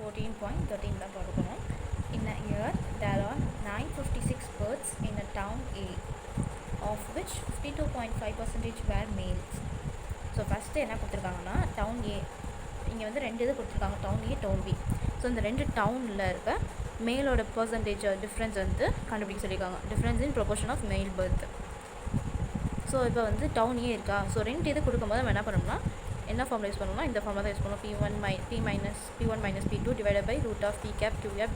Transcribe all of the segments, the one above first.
14.13 தான் பார்க்கணும். In a year, there are 956 births in a town A, of which 52.5% were males. So first என்ன கொடுத்துருக்காங்கன்னா down ஏ, இங்கே வந்து 2 இது கொடுத்துருக்காங்க, டவுன் ஏ, டவுன் பி. ஸோ இந்த 2 டவுனில் இருக்க மேலோட பர்சன்டேஜ் டிஃப்ரென்ஸ் வந்து கண்டுபிடிக்க சொல்லியிருக்காங்க. Difference in proportion of male birth. So இப்போ வந்து டவுன் ஏ இருக்கா, ஸோ 2 இது கொடுக்கும்போது நம்ம என்ன பண்ணோம்னா என்ன ஃபார்முலா யூஸ் பண்ணணும்னா இந்த ஃபார்முலா தான் யூஸ் பண்ணணும். P1 minus P2 divided by root of P cap Q cap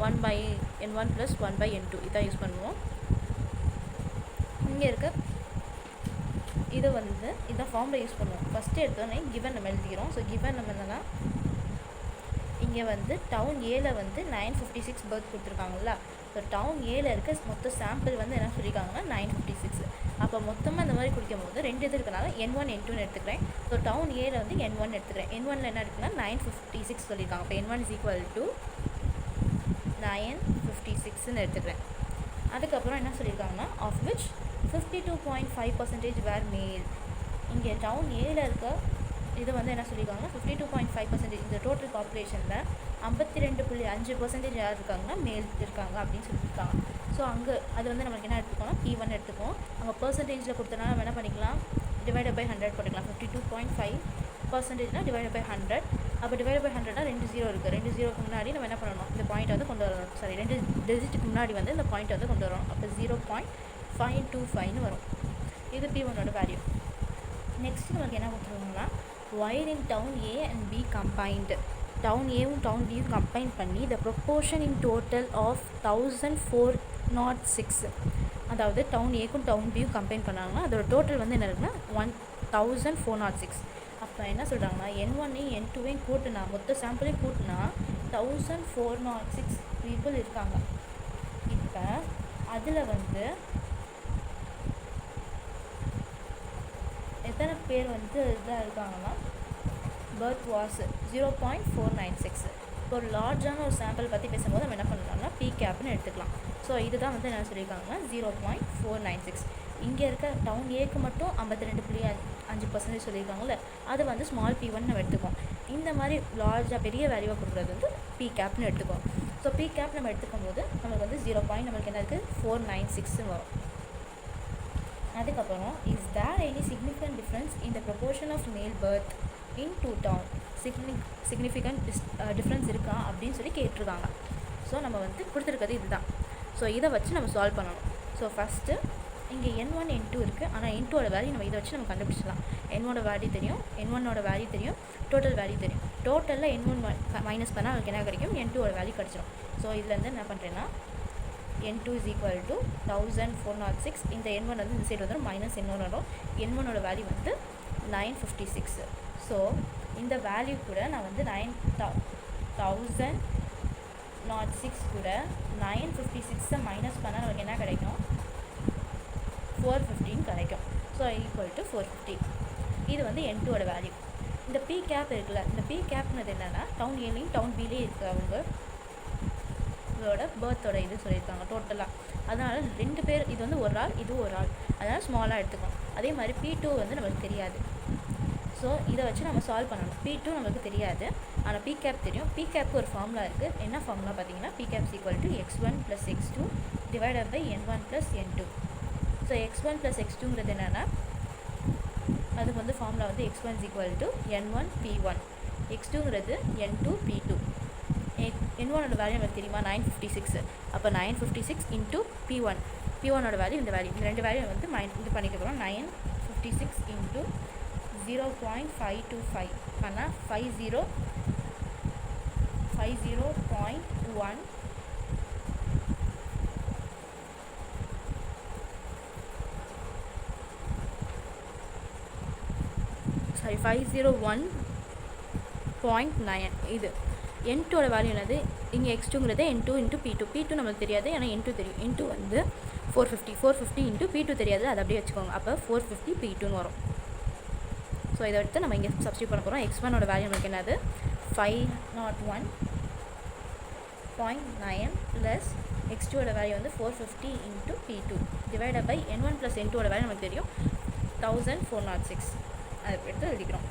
1 by N1 plus 1 by N2 இதான் யூஸ் பண்ணுவோம். இங்கே இருக்க இதை வந்து இந்த ஃபார்முலா யூஸ் பண்ணுவோம். ஃபஸ்ட்டு எடுத்தோடனே கிவன் நம்ம எழுதிக்கிறோம். ஸோ கிவன் நம்ம என்னென்னா இங்கே வந்து டவுன் ஏல வந்து 956 பர்த் கொடுத்துருக்காங்கல்ல. ஸோ டவுன் ஏல இருக்க மொத்த சாம்பிள் வந்து என்ன சொல்லியிருக்காங்கன்னா 956. அப்போ மொத்தமாக இந்த மாதிரி குடிக்கும் போது 2 இது இருக்கனால N1 N2 எடுத்துக்கிறேன். ஸோ டவுன் ஏல வந்து N1 எடுத்துக்கிறேன். N1ல என்ன இருக்குன்னா 956 சொல்லியிருக்காங்க. அப்போ N1 is equal to 956ன்னு எடுத்துக்கிறேன். அதுக்கப்புறம் என்ன சொல்லியிருக்காங்கன்னா of which 52.5% were male. இங்கே டவுன் ஏல இருக்க இது வந்து என்ன சொல்லியிருக்காங்கன்னா 52.5% இந்த டோட்டல் பாப்புலேஷனில் 52.5% யார் இருக்காங்கன்னா மேல் இருக்காங்க அப்படின்னு சொல்லியிருக்காங்க. ஸோ அங்கே அது வந்து நம்மளுக்கு என்ன எடுத்துக்கோன்னா P1 எடுத்துக்கோம். அங்கே பர்சன்டேஜில் கொடுத்தனால நம்ம என்ன பண்ணிக்கலாம், டிவைடட் பை 100 போட்டுக்கலாம். 52.5%னா டிவைடட் பை 100. அப்போ டிவைடட் பை 100னா 2 0 இருக்குது. 2 0க்கு முன்னாடி நம்ம என்ன பண்ணணும், இந்த பாயிண்ட் வந்து கொண்டு வரணும். சாரி, 2 டிஜிட்டுக்கு முன்னாடி வந்து இந்த பாயிண்ட் வந்து கொண்டு வரணும். அப்போ 0.525ன்னு வரும். இது P1ஓட வேல்யூ. நெக்ஸ்ட் நமக்கு என்ன கொடுத்துருவாங்கன்னா while in town A and B combined, town Aவும் town Bயும் கம்பைன் பண்ணி the proportion in total of 1406, அதாவது டவுன் ஏக்கும் டவுன் பியும் கம்பைன் பண்ணாங்கன்னா அதோட டோட்டல் வந்து என்ன இருக்குன்னா 1406. அப்போ என்ன சொல்கிறாங்கன்னா N1ஐயும் N2வையும் கூட்டினா, மொத்த சாம்பிளையும் கூட்டினா 1406 பீப்புள் இருக்காங்க. இப்போ அதில் வந்து எத்தனை பேர் வந்து இதாக இருக்காங்கன்னா பர்த் வாஸ் 0.496. இப்போ ஒரு லார்ஜான ஒரு சாம்பிள் பற்றி பேசும்போது நம்ம என்ன பண்ணலாம்னா பி கேப்னு எடுத்துக்கலாம். ஸோ இதுதான் வந்து என்ன சொல்லியிருக்காங்கன்னா 0.496. இங்கே இருக்க டவுன் ஏக்கு மட்டும் 52.5% சொல்லியிருக்காங்கல்ல, அது வந்து ஸ்மால் P1 நம்ம எடுத்துக்கோம். இந்த மாதிரி லார்ஜாக பெரிய வேல்யூவாக கொடுக்குறது வந்து பி கேப்னு எடுத்துக்கோம். ஸோ பி கேப் நம்ம எடுத்துக்கும் போது நம்மளுக்கு வந்து 0. நம்மளுக்கு என்ன இருக்குது 496 வரும். அதுக்கப்புறம் is there any significant difference in the proportion of male birth in two town, significant difference இருக்கா அப்படின்னு சொல்லி கேட்டிருக்காங்க. ஸோ நம்ம வந்து கொடுத்துருக்கிறது இதுதான். ஸோ இதை வச்சு நம்ம சால்வ் பண்ணணும். ஸோ ஃபஸ்ட்டு இங்கே N1 N2 இருக்குது. ஆனால் N2ஓட வேல்யூ நம்ம இதை வச்சு நம்ம கண்டுபிடிச்சிடலாம். N1ஓட வேல்யூ தெரியும், N1ஓட வேல்யூ தெரியும், டோட்டல் வேல்யூ தெரியும். டோட்டலில் N1 மைனஸ் பண்ணால் நமக்கு என்ன கிடைக்கும், N2ஓட வேல்யூ கிடச்சிடும். ஸோ இதுலேருந்து என்ன பண்ணுறேன்னா N2 is equal to 1406. இந்த N1 வந்து இந்த சைடு வந்துடும், மைனஸ் N1 வரும். N1ஓட வேல்யூ வந்து 956. ஸோ இந்த வேல்யூ கூட நான் வந்து 9006 கூட 956 மைனஸ் பண்ணால் நமக்கு என்ன கிடைக்கும், 415 கிடைக்கும். So equal to 450. இது வந்து N2ஓட வேல்யூ. இந்த பி கேப் இருக்குல்ல, இந்த பி கேப்னது என்னென்னா டவுன் ஏலையும் டவுன் பிலேயும் இருக்கிறவங்க இதோட பர்த்தோட இது சொல்லியிருக்காங்க டோட்டலாக. அதனால் 2 பேர், இது வந்து ஒரு ஆள், இது ஒரு ஆள், அதனால் ஸ்மாலாக எடுத்துக்கணும். அதே மாதிரி P2 வந்து நம்மளுக்கு தெரியாது. ஸோ இதை வச்சு நம்ம சால்வ் பண்ணணும். P2 நம்மளுக்கு தெரியாது, ஆனால் P கேப் தெரியும். P கேப்க்கு ஒரு ஃபார்முலா இருக்குது. என்ன ஃபார்முலா பார்த்தீங்கன்னா P cap equal to x1 + x2 divided by N1 + N2. So x1 + x2ங்கிறது என்னென்னா அதுக்கு வந்து ஃபார்முலா வந்து x1 is equal to N1 P1, x2ங்கிறது N2 P2. N1ஓட வேல்யூ நமக்கு தெரியுமா 956. அப்போ 956 இன்ட்டு P1, P1ஓட வேல்யூ இந்த வேல்யூ, இந்த 2 வேல்யூ வந்து இது பண்ணிக்க போகிறோம். 956 இன்ட்டு 0.525 பண்ணால் 50.1 501.9. இது N2ஓட வேல்யூ என்னது, இங்கே x2ங்கிறது N2 இன்ட்டு P2. P2 நம்மளுக்கு தெரியாது, ஏன்னா N2 தெரியும். N2 வந்து 450 இன்ட்டு P2 தெரியாது, அது அப்படியே வச்சுக்கோங்க. அப்போ 450 P2ன்னு வரும். ஸோ இதை எடுத்து நம்ம இங்கே சப்ஸ்டியூட் பண்ண போகிறோம். x1ஓட வேல்யூ நமக்கு என்னது 501.9 ப்ளஸ் x2ஓட வேல்யூ வந்து 450 into P2 divided by N1 + N2ஓட வேல்யூ நமக்கு தெரியும் 1406. அதை எடுத்து எழுதிக்கிறோம்.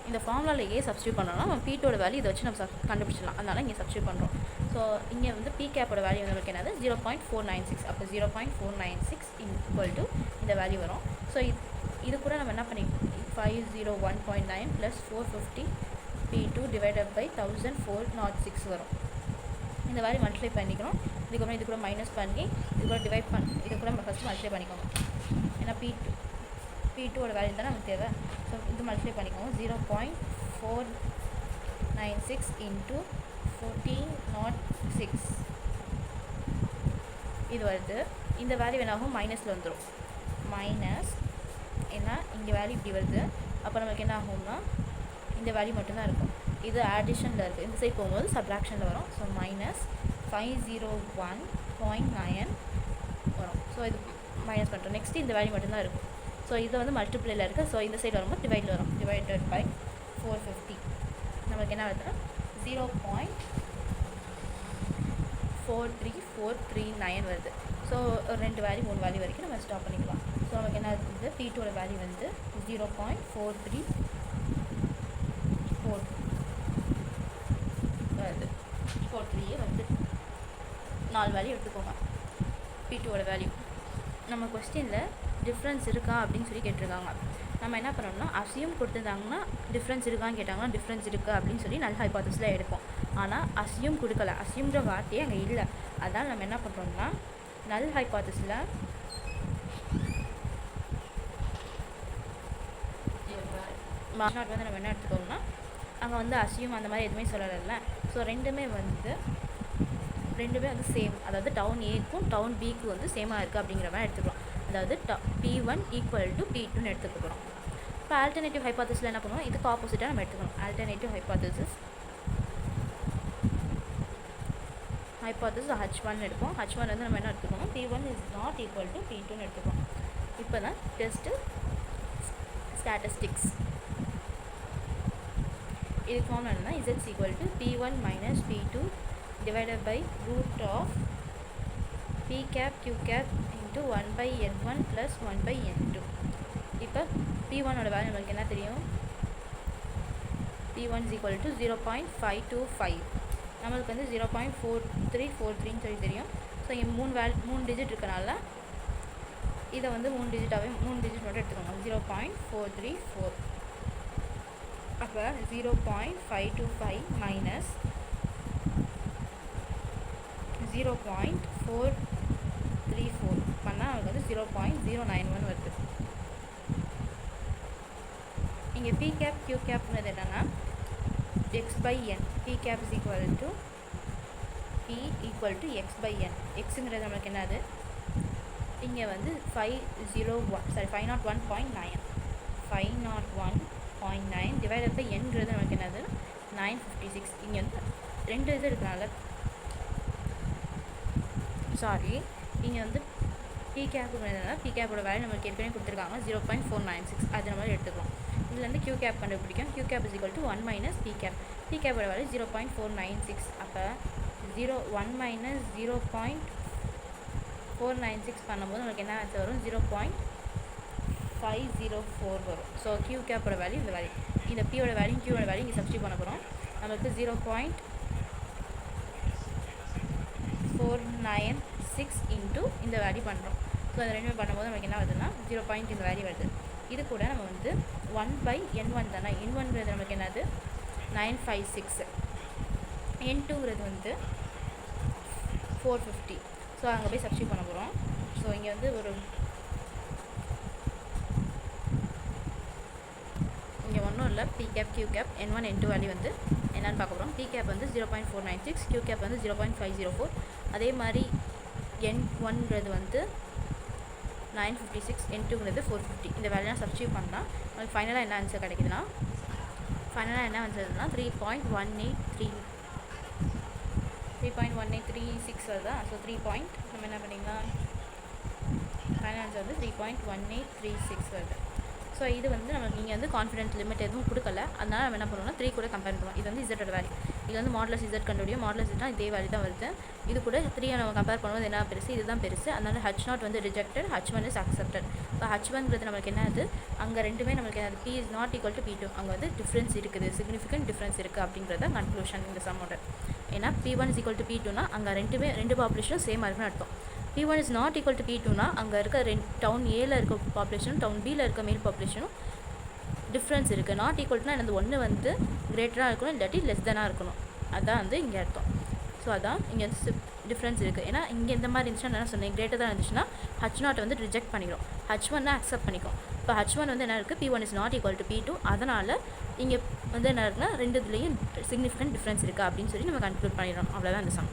இந்த ஃபார்முலாவில் ஏ சப்ஸ்டியூட் பண்ணோம்னா நம்ம P2 வேல்யூ இதை வச்சு நம்ம கண்டுபிடிச்சிடலாம். அதனால் இங்கே சப்ஸ்டியூட் பண்ணுறோம். ஸோ இங்கே வந்து P கேப்போட வேல்யூ வந்து நமக்கு என்னது 0.496. அப்போ 0.496 ஈக்குவல் டு இந்த வேல்யூ வரும். ஸோ இது கூட நம்ம என்ன பண்ணிக்கணும் 501.9 ப்ளஸ் 450 P2 டிவைடட் பை 1406 வரும். இந்த வேல்யூ மல்டிப்ளை பண்ணிக்கணும். இதுக்கப்புறம் இது கூட மைனஸ் பண்ணி இது கூட டிவைட் இது கூட நம்ம ஃபஸ்ட்டு மல்டிப்ளை பண்ணிக்கோங்க. ஏன்னா P2ஓட வேல்யூ தான் நமக்கு தேவை. ஸோ இது மல்டிப்ளை பண்ணிக்கோங்க. 0.496 இன்ட்டு 1406 இது வருது. இந்த வேல்யூ என்னாகும் மைனஸில் வந்துடும். மைனஸ் ஏன்னா இங்கே வேல்யூ இப்படி வருது. அப்போ நமக்கு என்ன ஆகும்னா இந்த வேல்யூ மட்டும்தான் இருக்கும். இது ஆடிஷனில் இருக்குது. இந்த சைட் போகும்போது சப்ராக்ஷனில் வரும். ஸோ மைனஸ் 501.9 வரும். ஸோ இது மைனஸ் பண்ணுறோம். நெக்ஸ்ட்டு இந்த வேல்யூ மட்டும்தான் இருக்கும். ஸோ இது வந்து மல்டிப்ளையில் இருக்குது. ஸோ இந்த சைடு வரும்போது டிவைடில் வரும். டிவைடட் பை 450 நமக்கு என்ன வருதுன்னா 0.43439 வருது. ஸோ ஒரு 2 வேல்யூ 3 வேல்யூ வரைக்கும் நம்ம ஸ்டாப் பண்ணிக்கலாம். ஸோ நமக்கு என்ன இருக்குது P2ஓட வேல்யூ வந்து 0.43 வருது. 43 வந்து 4 வேல்யூ எடுத்துக்கோங்க. P2ஓட வேல்யூ நம்ம கொஸ்டினில் டிஃப்ரென்ஸ் இருக்கா அப்படின்னு சொல்லி கேட்டிருக்காங்க. நம்ம என்ன பண்ணோம்னா அசியூம் கொடுத்துருந்தாங்கன்னா டிஃப்ரென்ஸ் இருக்கான்னு கேட்டாங்கன்னா டிஃப்ரென்ஸ் இருக்குது அப்படின்னு சொல்லி நல் ஹைபாத்தசிஸில் எடுப்போம். ஆனால் அசியூம் கொடுக்கல. அசியூம்ன்ற வார்த்தையே அங்கே இல்லை. அதனால் நம்ம என்ன பண்ணுறோம்னா நல் ஹைபாத்தசிஸில் மார்க்நாட் வந்து நம்ம என்ன எடுத்துக்கோம்னா அங்கே வந்து அசியூம் அந்த மாதிரி எதுவுமே சொல்லலைல்ல. ஸோ ரெண்டுமே வந்து சேம். அதாவது டவுன் ஏக்கும் டவுன் பிக்கு வந்து சேமாக இருக்குது அப்படிங்கிற மாதிரி எடுத்துக்கிறோம். அதாவது P1 ஈக்குவல் டு P2ன்னு எடுத்துக்கிறோம். இப்போ ஆல்டர்னேட்டிவ் ஹைபாத்தசிஸில் என்ன பண்ணுவோம் இதுக்கு ஆப்போசிட்டாக நம்ம எடுத்துக்கணும். ஆல்டர்னேட்டிவ் ஹைபாத்தசிஸ் H1 எடுப்போம். H1 வந்து நம்ம என்ன எடுத்துக்கணும் P1 is not equal to P2ன்னு எடுத்துக்கணும். இப்போ தான் டெஸ்ட்டு ஸ்டாட்டிஸ்டிக்ஸ் இதுக்கு ஃபார்ம் என்னன்னா Z equal to P1 minus P2 divided by root of P cap Q cap into 1 by N1 plus 1 by N2. இப்போ P1 ஓட வேல்யூ நமக்கு என்ன தெரியும் P1 is equal to 0.525. நம்மளுக்கு வந்து 0.4343 சொல்லி தெரியும். ஸோ இங்கே 3 டிஜிட் இருக்கனால இதை வந்து 3 டிஜிட் மட்டும் எடுத்துக்கோங்க. 0.434. அப்போ 0.525 மைனஸ் 0.434 பண்ணால் நமக்கு வந்து 0.091 வருது. இங்கே P cap Q capனது என்னென்னா x by n. P cap is equal to P equal to x by n. xங்கிறது நமக்கு என்னது இங்கே வந்து 501.9 501.9 டிவைடட் பை nங்கிறது நமக்கு என்னது 956. இங்கே வந்து 2 இது இருக்கனால இங்கே வந்து P cap என்னன்னா P capோட வேல்யூ நமக்கு ஏற்கனவே கொடுத்துருக்காங்க 0.496. அது நம்ம எடுத்துக்கலாம். இதுலேருந்து Q cap கண்டுபிடிக்கும். Q cap is equal to 1 minus P cap. P capோட வேல்யூ 0.496. அப்போ 1 minus 0.496 பண்ணும்போது நமக்கு என்ன ஆன்சர் வரும் 0.504 வரும். ஸோ Q capோட வேல்யூ இந்த வேல்யூ. இந்த Pயோட வேல்யூ Qவோட வேல்யூ இங்கே சப்ஸ்டியூட் பண்ண போகிறோம். நமக்கு 0.496 இன்ட்டு இந்த வேல்யூ பண்ணுறோம். ஸோ அது ரெண்டுமே பண்ணும்போது நமக்கு என்ன வருதுன்னா 0. இந்த வேல்யூ வருது. இது கூட நம்ம வந்து 1 by N1 தானே. N1ங்கிறது நமக்கு என்னது 956. N2ங்கிறது வந்து 450. ஸோ அங்கே போய் சப்ஸ்டியூட் பண்ண போகிறோம். ஸோ இங்கே வந்து இங்கே ஒன்றும் இல்லை. P cap Q cap N1 N2 value வந்து என்னென்னு பார்க்க போகிறோம். P cap வந்து 0.496, Q cap வந்து 0.504. அதே மாதிரி N1ங்கிறது வந்து 956, N2ங்கிறது 450. இந்த வேல்யூலாம் சப்ஸ்டியூட் பண்ணால் நமக்கு ஃபைனலாக என்ன ஆன்சர் கிடைக்குதுன்னா 3.1836 வருதா. ஸோ 3 பாயிண்ட் நம்ம என்ன பண்ணிக்கலாம் ஃபைனல் ஆன்சர் வந்து 3.1836 வருது. ஸோ இது வந்து நமக்கு இங்கே வந்து கான்ஃபிடன்ஸ் லிமிட் எதுவும் கொடுக்கல. அதனால் நம்ம என்ன பண்ணுவோம்னா 3 கூட கம்பேர் பண்ணுவோம். இது வந்து Z வேல்யூ. இதில் வந்து மாடலஸ் இசட் கண்டுபிடிக்கும். மாடலஸ் இசட்னா இதே வேல்யூ தான் வருது. இது கூட 3 நம்ம கம்பேர் பண்ணும்போது என்ன பெருசு, இதுதான் பெருசு. அதனால H0 வந்து ரிஜெக்டட், H1 இஸ் அக்செப்டட். இப்போ H1ங்கிறது நம்மளுக்கு என்னது, அங்கே ரெண்டுமே நம்மளுக்கு என்னது, P is not equal to P2. அங்கே வந்து டிஃப்ரென்ஸ் இருக்குது, சிக்னிஃபிகண்ட் டிஃப்ரென்ஸ் இருக்குது அப்படிங்கிறத கன்க்ளூஷன் இந்த சம்மோட. ஏன்னா P1 இஸ் ஈக்குவல் டு P2னா அங்கே ரெண்டு பாப்புலேஷனும் சேமாக இருக்குன்னு அர்த்தம். P1 is not equal to P2னா அங்கே இருக்க டவுன் ஏல இருக்க பாப்புலேஷனும் டவுன் பியில் இருக்க மேல் பாப்புலேஷனும் டிஃப்ரென்ஸ் இருக்குது. நாட் ஈக்குவல்னா எனது ஒன்று வந்து கிரேட்டராக இருக்கணும், இல்லாட்டி லெஸ் தெனாக இருக்கணும். அதான் வந்து இங்கே அர்த்தம். ஸோ அதான் இங்கே வந்து டிஃப்ரென்ஸ் இருக்குது. ஏன்னா இங்கே இந்த மாதிரி இருந்துச்சுன்னா என்ன சொன்னேன், கிரேட்டர் தான் இருந்துச்சுன்னா H0 வந்து ரிஜெக்ட் பண்ணிக்கிறோம், H1 அக்செப்ட் பண்ணிக்கும். இப்போ H1 வந்து என்ன இருக்குது, P1 is not equal to P2. அதனால் இங்கே வந்து என்ன இருக்குன்னா ரெண்டு இதுலேயும் சிக்னிஃபிகண்ட் டிஃப்ரென்ஸ் இருக்குது அப்படின்னு சொல்லி நம்ம கன்க்ளூட் பண்ணிடுறோம். அவ்வளோதான் இந்த சம்.